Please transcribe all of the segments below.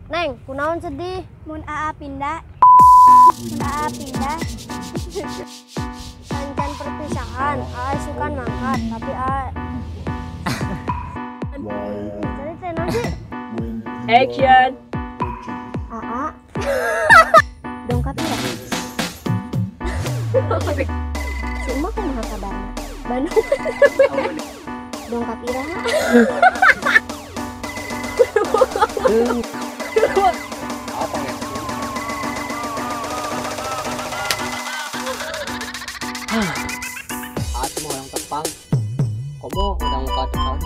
Neng, kunaon sedih? Mun AA pindah. Mun AA pindah. Pancen perpisahan, AA suka mangkat, tapi AA jadi tenang sih. Action. AA dongkap ya? Si emak kumaha kabarna? Bandung. Dongkap iraha. Apa ya? Aku mau orang tepang. Komo udah muka depan.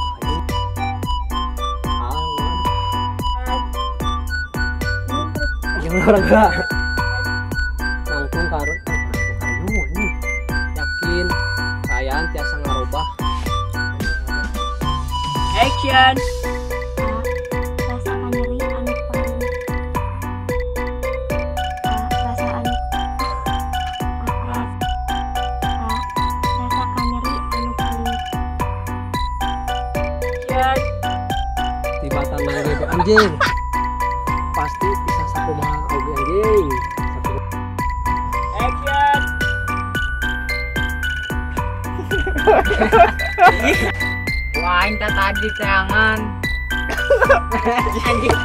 Jangan olahraga. Nangtung karun, nangtung kayu ini. Yakin, sayang tiasa ngarubah. Action. Rasakan nyeri anu paling. Rasakan nyeri anu paling. Action. Tiba tanah gitu anjing. Pasti bisa sakumaha oge anjing. Action. Wah, kita tadi teangan. Anjing.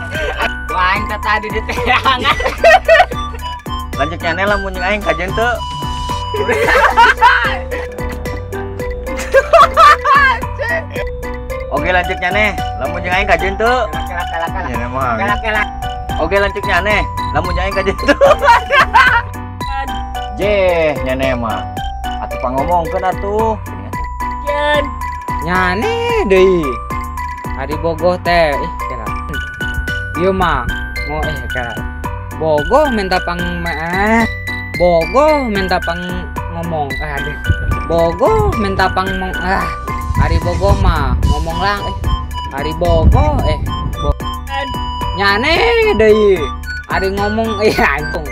Wah, kita tadi di teangan. Lanjut nyanyi lamun jeung aing kajen teu. Oke lanjut nyanyi lamun jeung aing kajen teu. Kelak. Ya mah. Kelak. Oke lanjut nyanyi lamun jeung aing kajen teu. Jeh nyanyi mah. Atuh pangomongkeun atuh. Action. Nyane deui. Ari bogoh teh kelak. Ieu mah mau kelak. Bogoh minta Bogoh minta pang ngomong. Aduh. Bogoh minta pang Ari bogoh mah ngomong lang Ari bogoh nyane deui. Ari ngomong anjing.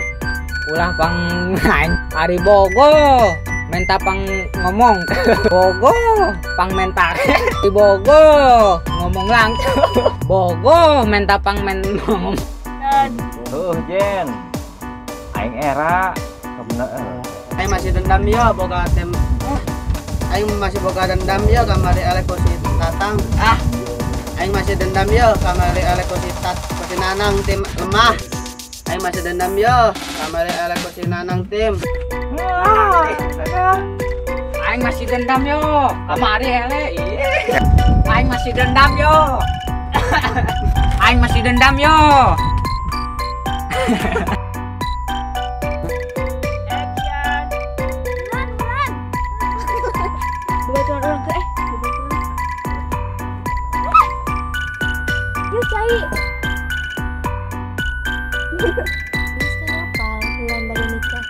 Ulah pang Ari bogoh minta pang ngomong. Bogoh pang mentak. Ari bogoh ngomong lang. Bogoh minta pang ngomong. Jen. Aing era Aing masih dendam ya boga tem. Aing masih boga dendam ya kamari eleko si Tatang. Aing masih dendam ya kamari eleko si si Nanang tim lemah. Aing masih dendam ya kamari eleko si Nanang tim. Aing masih dendam yo kamari hele. Aing masih dendam yo. Aing masih dendam yo. Bebaturan orang ke Yuk cai. Bisa apa? Bulan baru nikah.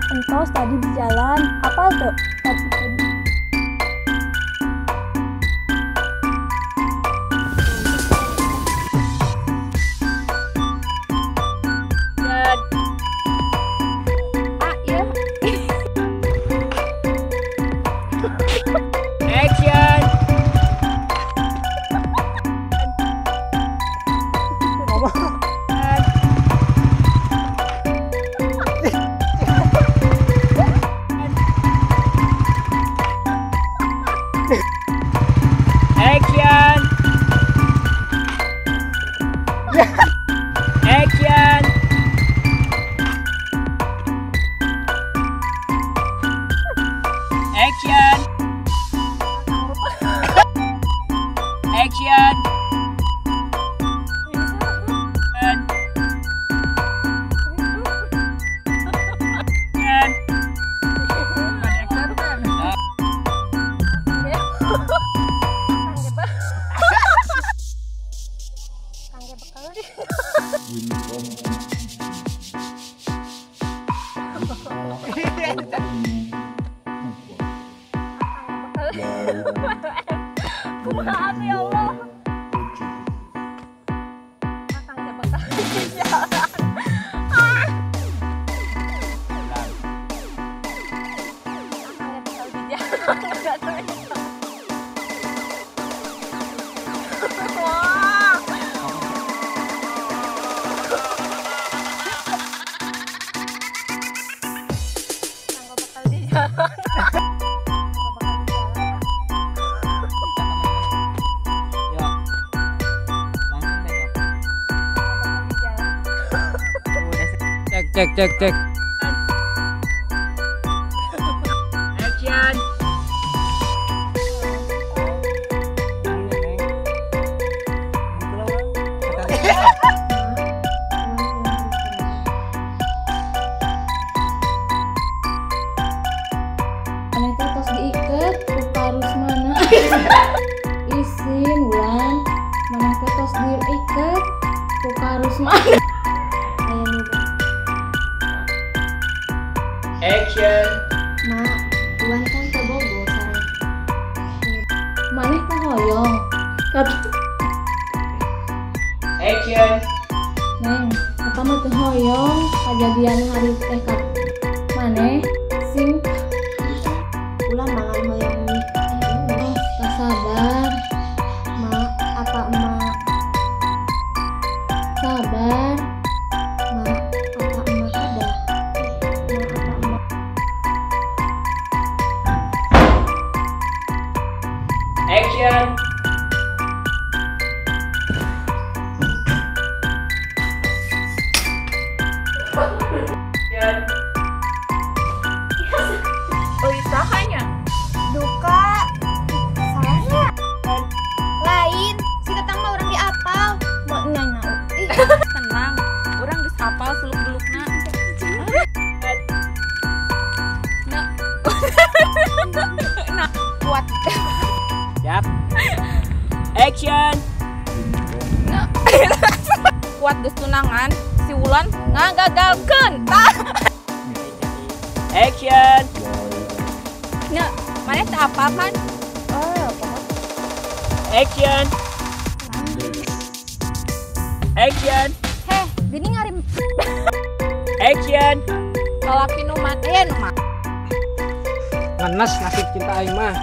Entos tadi di jalan apa tuh? Action. Maaf ya Allah. Akang teh bakal di jalan. Akang teh bakal di jalan. Wah. Akang bakal di jalan. Ya. Langsung besok. Cek. Action. Aneh teh tos diiket ku karus mana? Isin Wulan, maneh teh tos diiket ku karus mana? Aya nih. Action. Mak, Wulan kan ke Bogor sareng. Maneh teh hoyong. Kat Action. Neng, apa mah teu hoyong kajadian hari teh kat maneh sing Ulah mangan hoyong nih. tak sabar. Mak, apa emak sabar? Mak, apa emak ada? Mak, apa emak Action. Action. Oh, isahanya. Duka. Salahnya. Lain. Si Tetang mah orang diapal. Mau nanya. Tenang. Orang geus apal seluk-belukna. Nah, kuat. Siap. Action. Kuat geus tunangan. Si Wulan ngagagalkeun. Action. Nya, mana teh apa kan? Action. Action. Heh, gini ngarim Action. lalaki nu mah. Ngenes nasib cinta aing mah.